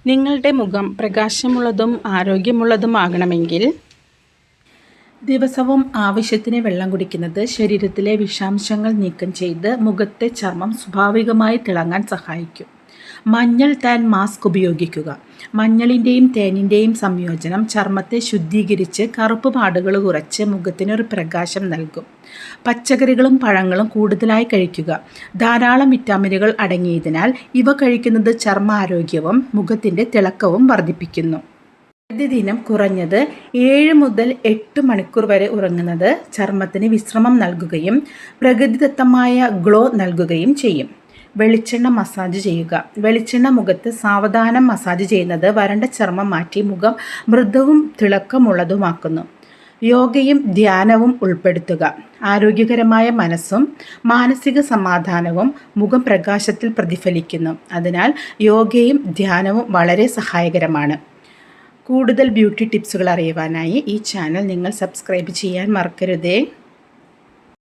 നിങ്ങളുടെ മുഖം പ്രകാശമുള്ളതും ആരോഗ്യമുള്ളതുമാകണമെങ്കിൽ ദിവസവും ആവശ്യത്തിന് വെള്ളം കുടിക്കുന്നത് ശരീരത്തിലെ വിഷാംശങ്ങൾ നീക്കം ചെയ്ത് മുഖത്തെ ചർമ്മം സ്വാഭാവികമായി തിളങ്ങാൻ സഹായിക്കും. മഞ്ഞൾ ടാൻ മാസ്ക് ഉപയോഗിക്കുക. മഞ്ഞളിൻ്റെയും തേനിൻ്റെയും സംയോജനം ചർമ്മത്തെ ശുദ്ധീകരിച്ച് കറുപ്പ് പാടുകൾ കുറച്ച് മുഖത്തിനൊരു പ്രകാശം നൽകും. പച്ചക്കറികളും പഴങ്ങളും കൂടുതലായി കഴിക്കുക. ധാരാളം വിറ്റാമിനുകൾ അടങ്ങിയതിനാൽ ഇവ കഴിക്കുന്നത് ചർമ്മ ആരോഗ്യവും മുഖത്തിൻ്റെ തിളക്കവും വർദ്ധിപ്പിക്കുന്നു. പ്രതിദിനം കുറഞ്ഞത് 7 മുതൽ 8 മണിക്കൂർ വരെ ഉറങ്ങുന്നത് ചർമ്മത്തിന് വിശ്രമം നൽകുകയും പ്രകൃതിദത്തമായ ഗ്ലോ നൽകുകയും ചെയ്യും. വെളിച്ചെണ്ണ മസാജ് ചെയ്യുക. വെളിച്ചെണ്ണ മുഖത്ത് സാവധാനം മസാജ് ചെയ്യുന്നത് വരണ്ട ചർമ്മം മാറ്റി മുഖം മൃദുവും തിളക്കമുള്ളതുമാക്കുന്നു. യോഗയും ധ്യാനവും ഉൾപ്പെടുത്തുക. ആരോഗ്യകരമായ മനസ്സും മാനസിക സമാധാനവും മുഖം പ്രകാശത്തിൽ പ്രതിഫലിക്കുന്നു. അതിനാൽ യോഗയും ധ്യാനവും വളരെ സഹായകരമാണ്. കൂടുതൽ ബ്യൂട്ടി ടിപ്സുകൾ അറിയുവാനായി ഈ ചാനൽ നിങ്ങൾ സബ്സ്ക്രൈബ് ചെയ്യാൻ മറക്കരുതേ.